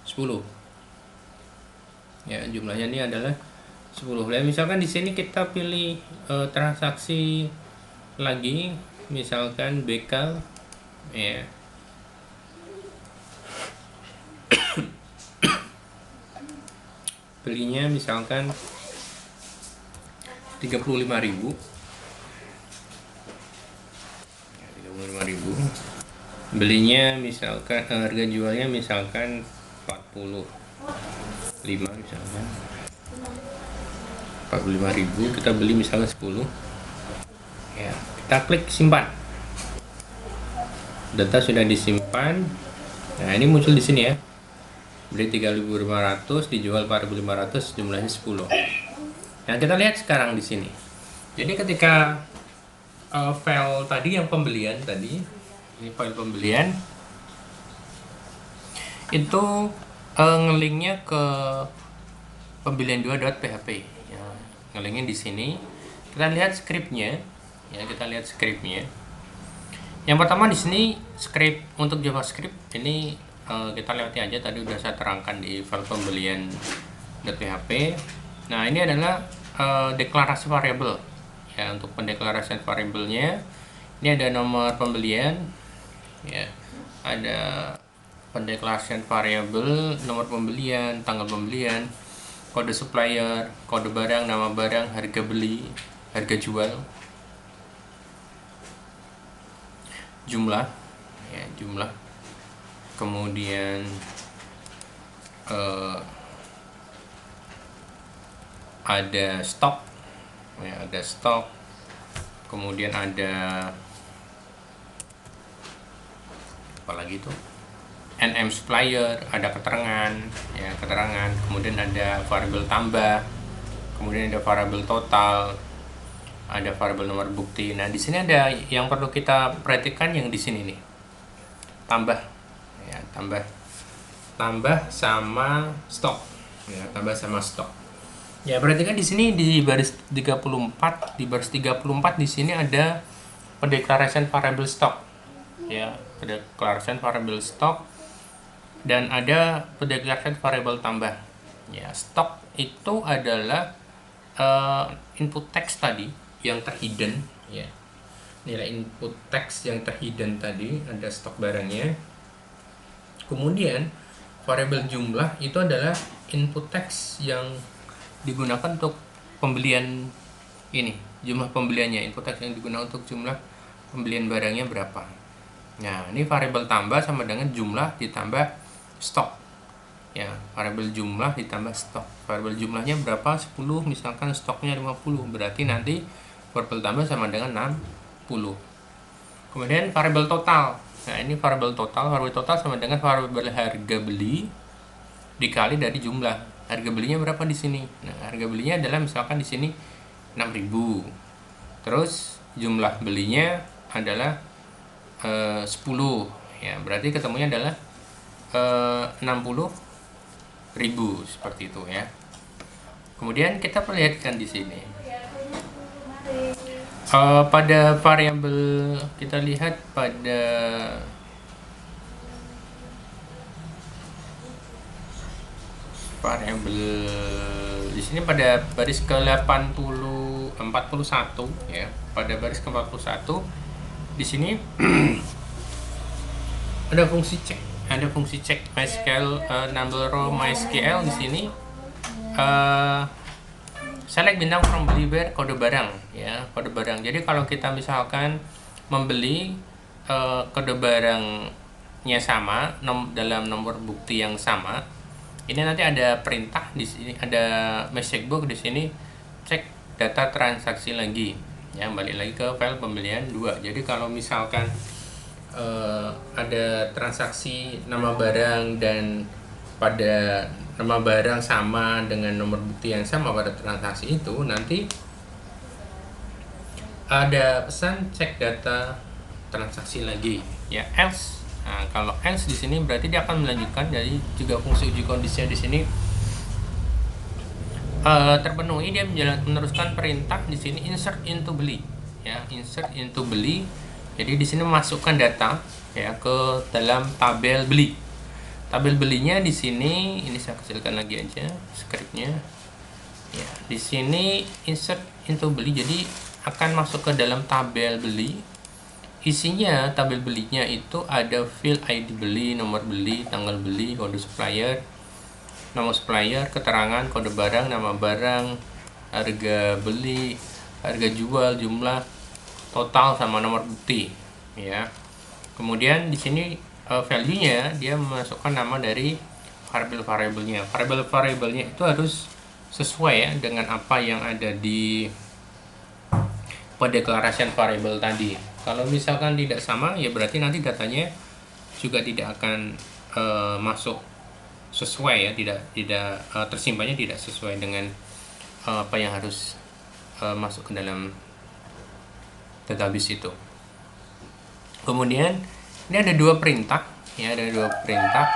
10. Ya, jumlahnya ini adalah 10. Dan misalkan di sini kita pilih transaksi lagi, misalkan BK, ya. Belinya misalkan 35.000. Ya, 35.000. Belinya misalkan harga jualnya misalkan 45 misalkan. 45.000, kita beli misalnya 10. Ya, kita klik simpan. Data sudah disimpan. Nah, ini muncul di sini, ya. Beli 3.500, dijual 4.500, jumlahnya 10. Nah, kita lihat sekarang di sini. Jadi ketika file tadi yang pembelian tadi, ini file pembelian, itu ngelinknya ke pembelian 2.php, ya. Ngelinknya di sini. Kita lihat scriptnya, ya. Kita lihat scriptnya. Yang pertama di sini script untuk JavaScript ini kita lewati aja, tadi udah saya terangkan di file pembelian .php. Nah, ini adalah deklarasi variabel, ya. Untuk pendeklarasian variabelnya Ini ada nomor pembelian, ya, ada pendeklarasian variabel, nomor pembelian, tanggal pembelian, kode supplier, kode barang, nama barang, harga beli, harga jual, jumlah, ya, jumlah, kemudian ada stok, ya, ada stok, kemudian ada apalagi itu, NM supplier, ada keterangan, ya, keterangan, kemudian ada variabel tambah, kemudian ada variabel total, ada variabel nomor bukti. Nah, di sini ada yang perlu kita perhatikan yang di sini nih, tambah, ya, tambah sama stok, ya, tambah sama stok. Ya, perhatikan di sini di baris 34, di sini ada pendeklarasian variabel stok, ya, pendeklarasian variabel stok, dan ada pendeklarasian variabel tambah. Ya, stok itu adalah input text tadi yang terhidden, ya, nilai input text yang terhidden tadi, ada stok barangnya. Kemudian variabel jumlah itu adalah input text yang digunakan untuk pembelian ini, jumlah pembeliannya, input text yang digunakan untuk jumlah pembelian barangnya berapa. Nah, ini variabel tambah sama dengan jumlah ditambah stok, ya, variabel jumlah ditambah stok. Variabel jumlahnya berapa? 10, misalkan stoknya 50, berarti nanti variabel tambah sama dengan 60. Kemudian variabel total. Nah, ini variabel total sama dengan variabel harga beli dikali dari jumlah. Harga belinya berapa di sini? Nah, harga belinya adalah misalkan di sini 6.000. Terus jumlah belinya adalah 10, ya, berarti ketemunya adalah 60.000, seperti itu, ya. Kemudian kita perlihatkan di sini pada variabel, kita lihat pada variabel di sini pada baris ke-41, ya, pada baris ke-41 di sini ada fungsi cek, MySQL, number row MySQL di sini, select bintang from behavior kode barang, ya, kode barang. Jadi kalau kita misalkan membeli kode barangnya sama dalam nomor bukti yang sama, ini nanti ada perintah di sini, ada message book di sini, cek data transaksi lagi, ya, balik lagi ke file pembelian 2. Jadi kalau misalkan ada transaksi nama barang dan pada nama barang sama dengan nomor bukti yang sama pada transaksi itu, nanti ada pesan cek data transaksi lagi, ya, else. Nah, kalau else di sini berarti dia akan melanjutkan. Jadi juga fungsi uji kondisinya di sini terpenuhi, dia meneruskan perintah di sini insert into beli, ya, insert into beli. Jadi di sini memasukkan data, ya, ke dalam tabel beli. Tabel belinya di sini, ini saya kecilkan lagi aja scriptnya, ya, di sini insert into beli, jadi akan masuk ke dalam tabel beli. Isinya tabel belinya itu ada field ID beli, nomor beli, tanggal beli, kode supplier, nama supplier, keterangan, kode barang, nama barang, harga beli, harga jual, jumlah, total, sama nomor bukti, ya. Kemudian di sini value-nya dia memasukkan nama dari variabel-variabelnya. Variabel-variabelnya itu harus sesuai, ya, dengan apa yang ada di pendeklarasian variabel tadi. Kalau misalkan tidak sama, ya berarti nanti datanya juga tidak akan masuk sesuai, ya, tidak tersimpannya tidak sesuai dengan apa yang harus masuk ke dalam database itu. Kemudian ini ada dua perintah, ya, ada dua perintah.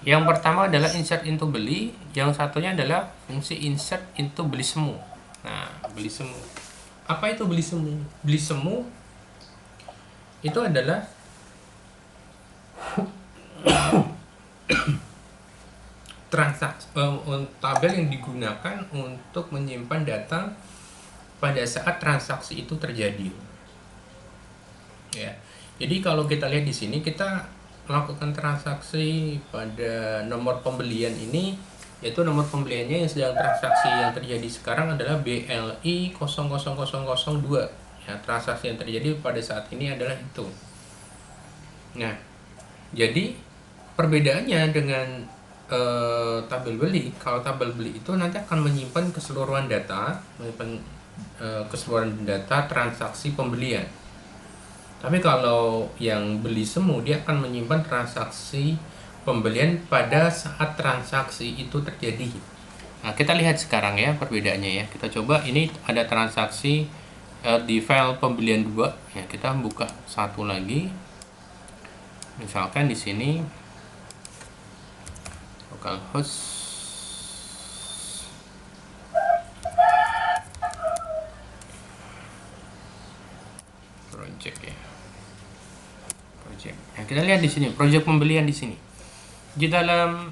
Yang pertama adalah insert into beli, yang satunya adalah fungsi insert into beli semu. Nah, beli semu. Apa itu beli semu? Beli semu itu adalah transaksi tabel yang digunakan untuk menyimpan data pada saat transaksi itu terjadi. ya. Jadi kalau kita lihat di sini, kita melakukan transaksi pada nomor pembelian ini, yaitu nomor pembeliannya yang sedang transaksi yang terjadi sekarang adalah BLI 00002. Ya, transaksi yang terjadi pada saat ini adalah itu. Nah, jadi perbedaannya dengan tabel beli, kalau tabel beli itu nanti akan menyimpan keseluruhan data, keseluruhan data transaksi pembelian. Tapi kalau yang beli semu, dia akan menyimpan transaksi pembelian pada saat transaksi itu terjadi. Nah, kita lihat sekarang ya perbedaannya ya. Kita coba, ini ada transaksi di file pembelian 2 ya. Kita buka satu lagi. Misalkan di sini localhost project ya. Project. Nah, kita lihat di sini project pembelian di sini. Di dalam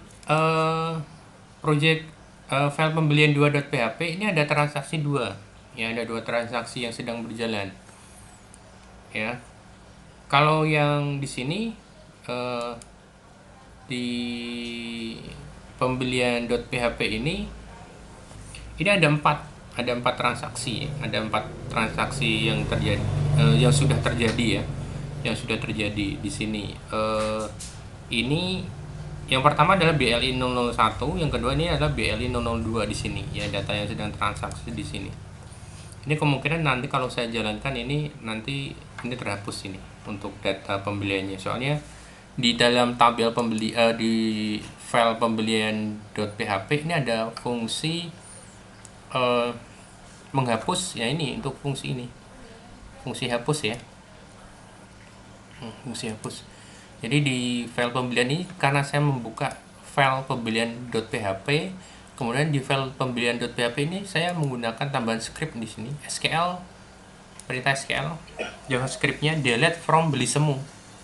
project file pembelian 2.php ini ada transaksi 2. Ya, ada 2 transaksi yang sedang berjalan. Ya. Kalau yang di sini di pembelian.php ini ada 4 transaksi, ada 4 transaksi yang terjadi, yang sudah terjadi ya, yang sudah terjadi di sini. Ini yang pertama adalah BLI 001, yang kedua ini adalah BLI 002 di sini ya, data yang sedang transaksi di sini. Ini kemungkinan nanti kalau saya jalankan ini nanti ini terhapus ini untuk data pembeliannya, soalnya di dalam tabel pembeli di file pembelian.php ini ada fungsi menghapus ya, ini untuk fungsi ini, fungsi hapus ya, fungsi hapus. Jadi di file pembelian ini karena saya membuka file pembelian.php, kemudian di file pembelian.php ini saya menggunakan tambahan script di sini, SQL, perintah SQL, JavaScript-nya delete from beli semu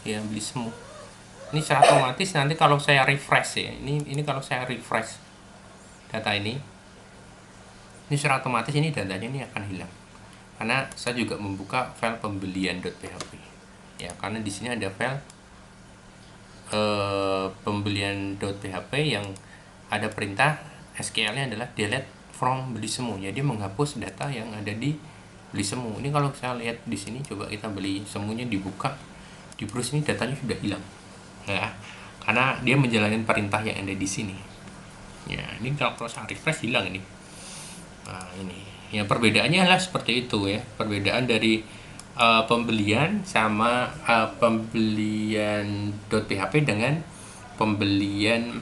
ya, beli semu. Ini secara otomatis nanti kalau saya refresh ya, ini kalau saya refresh data ini secara otomatis ini datanya ini akan hilang karena saya juga membuka file pembelian.php ya, karena di sini ada file pembelian.php yang ada perintah SQL-nya adalah delete from beli semu, jadi menghapus data yang ada di beli semu. Ini kalau saya lihat di sini, coba kita beli semunya dibuka di browse, ini datanya sudah hilang ya, karena dia menjalankan perintah yang ada di sini ya. Ini kalau saya refresh hilang ini. Nah, ini ya perbedaannya adalah seperti itu ya, perbedaan dari pembelian sama pembelian.php dengan pembelian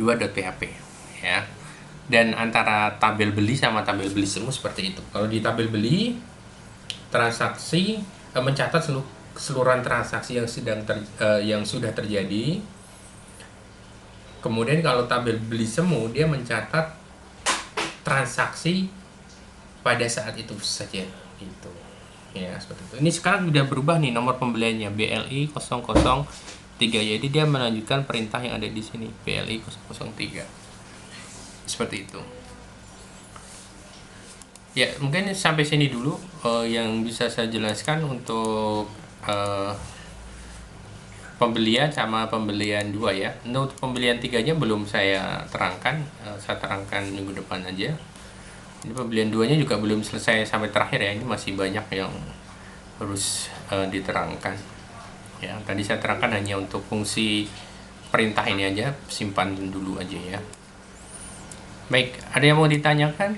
2.php ya, dan antara tabel beli sama tabel beli semu seperti itu. Kalau di tabel beli, transaksi mencatat keseluruhan transaksi yang yang sudah terjadi. Kemudian kalau tabel beli semu, dia mencatat transaksi pada saat itu saja gitu ya, seperti itu. Ini sekarang sudah berubah nih nomor pembeliannya BLI 003, jadi dia melanjutkan perintah yang ada di sini BLI 003 seperti itu ya. Mungkin sampai sini dulu yang bisa saya jelaskan untuk pembelian sama pembelian 2 ya. Untuk pembelian 3-nya belum saya terangkan, saya terangkan minggu depan aja. Ini pembelian 2-nya juga belum selesai sampai terakhir ya, ini masih banyak yang harus diterangkan ya. Tadi saya terangkan hanya untuk fungsi perintah ini aja, simpan dulu aja ya. Baik, ada yang mau ditanyakan?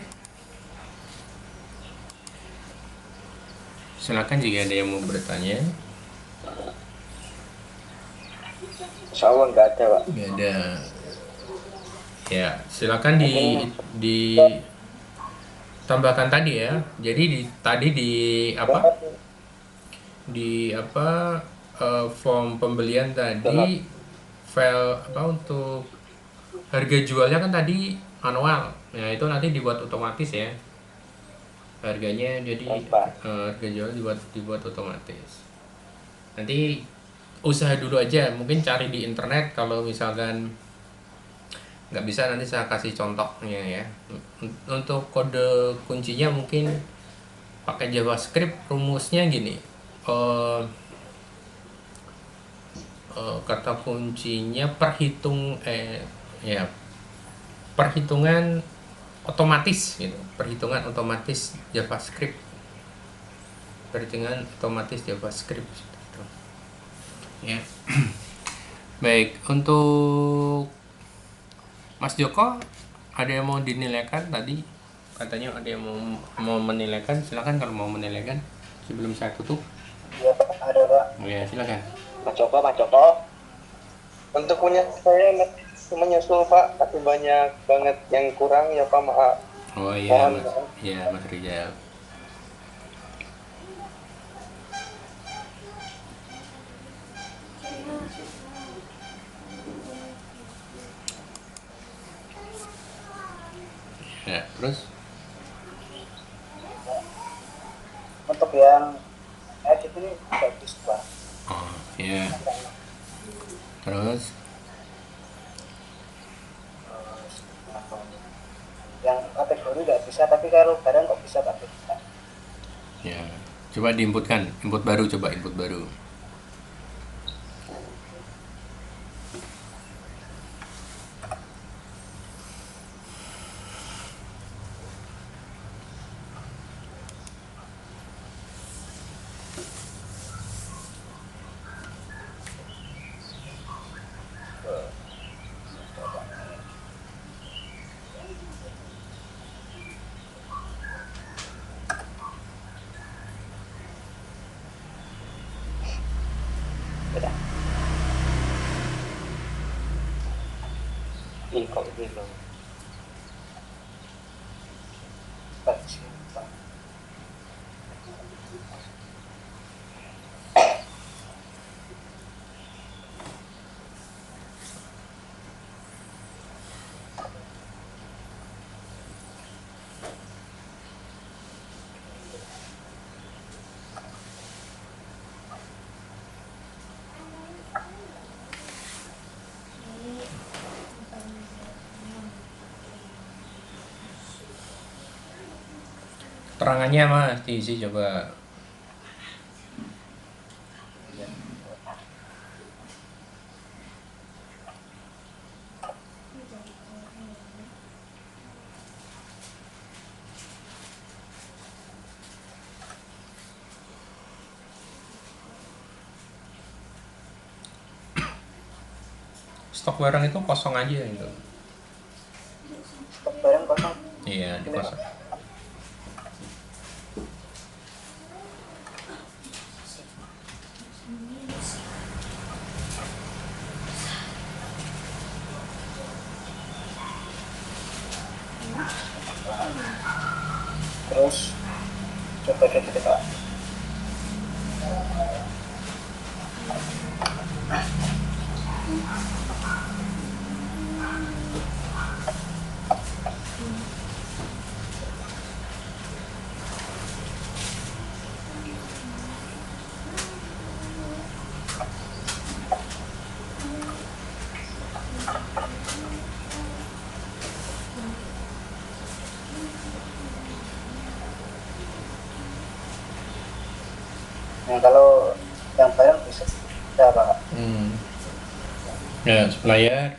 Silakan jika ada yang mau bertanya. Insyaallah nggak ada, Pak. Nggak ada ya, silakan di tambahkan tadi ya. Jadi tadi di form pembelian tadi, file untuk harga jualnya kan tadi manual ya, itu nanti dibuat otomatis ya harganya. Jadi harga jual dibuat otomatis. Nanti usaha dulu aja, mungkin cari di internet. Kalau misalkan nggak bisa, nanti saya kasih contohnya ya. Untuk kode kuncinya mungkin pakai JavaScript rumusnya gini. Eh, kata kuncinya ya perhitungan otomatis gitu. Perhitungan otomatis JavaScript. Perhitungan otomatis JavaScript gitu. Ya. Baik, untuk Mas Joko ada yang mau dinilaikan tadi? Katanya ada yang mau menilaikan, silakan kalau mau menilaikan sebelum saya tutup. Iya Pak, ada Pak. Ya, silakan. Mas Joko. Untuk punya saya menyusul Pak, tapi banyak banget yang kurang ya Pak, maaf. Oh iya, Mohon Mas. maaf. Ya, Mas Rizal. Ya, terus Untuk yang edit ini bagus Pak. oh, ya. Terus Yang kategori nggak bisa, tapi kalau barang kok bisa Pak. ya, coba diinputkan, input baru, coba input baru. Ih, kok ini loh. Keterangannya Mas diisi coba. Stok barang itu kosong aja gitu. Stok barang kosong. Iya, kosong. Terus coba kita Pak. Nah, kalau yang barang bisa Pak. Ya, supplier.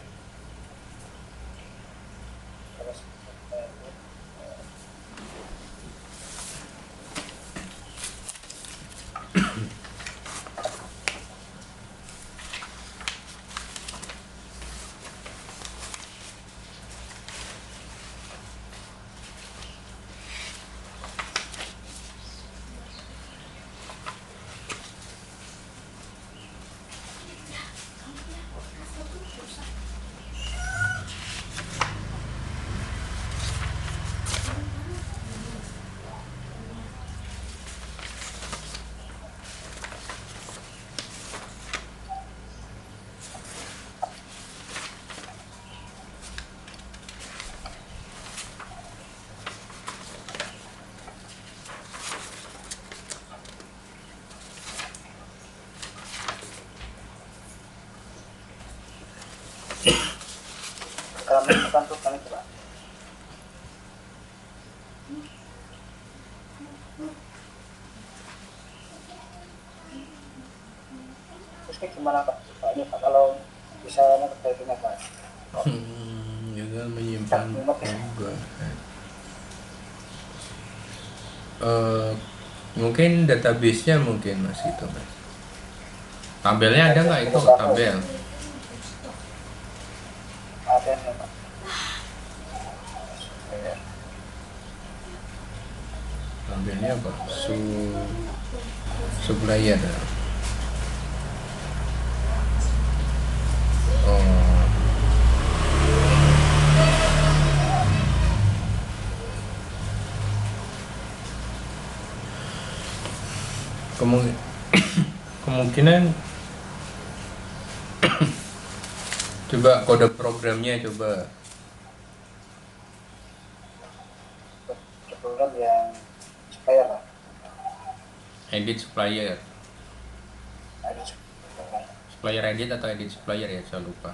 Kalau menentukan tuh kami Pak. gimana Pak? Pak ini Pak kalau bisa memperbaikinya Pak. Gagal menyimpan perubahan. Mungkin database-nya mungkin Mas itu Mas. Tabelnya ada nggak itu tabel? Ada nih Pak. Tabelnya apa? Supplier. Oh. Kemungkinan coba kode programnya coba Program yang supplier Pak. edit supplier. Ada Supplier edit atau edit supplier ya, saya lupa.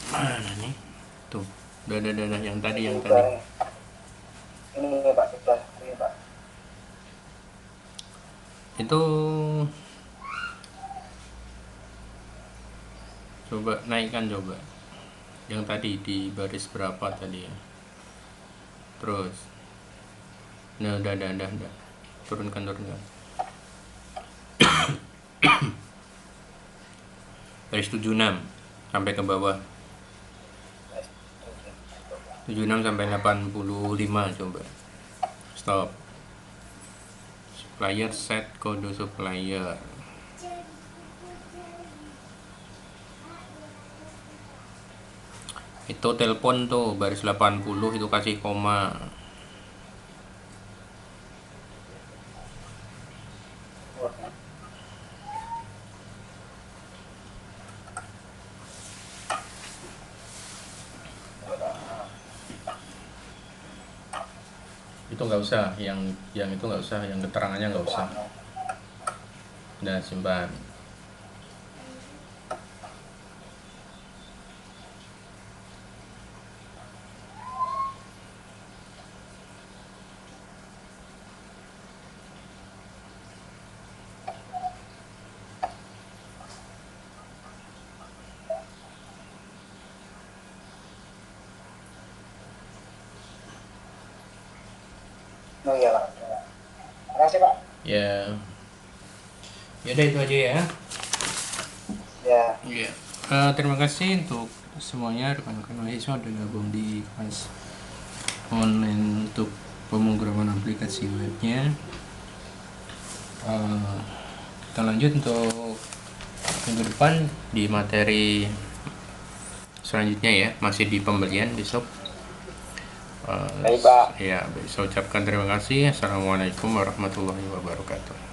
Mana nih? Tuh, udah yang tadi. Ini Pak, sudah ini Pak. Itu coba naikkan coba. Yang tadi di baris berapa tadi ya? Terus. Nah, udah. Turunkan. Baris 76 sampai ke bawah. 76 sampai 85 coba. Stop. Supplier set kode supplier. Itu telepon tuh baris 80 itu kasih koma. Itu nggak usah, yang itu nggak usah, yang keterangannya nggak usah. Udah simpan. Oh iya Pak. Terima kasih Pak. Ya. Ya udah itu aja ya. Ya. Ya. Terima kasih untuk semuanya rekan-rekan mahasiswa udah gabung di kelas online untuk pemrograman aplikasi webnya. Kita lanjut untuk minggu depan di materi selanjutnya ya, masih di pembelian besok. Baik Pak. Ya, saya ucapkan terima kasih. Assalamualaikum warahmatullahi wabarakatuh.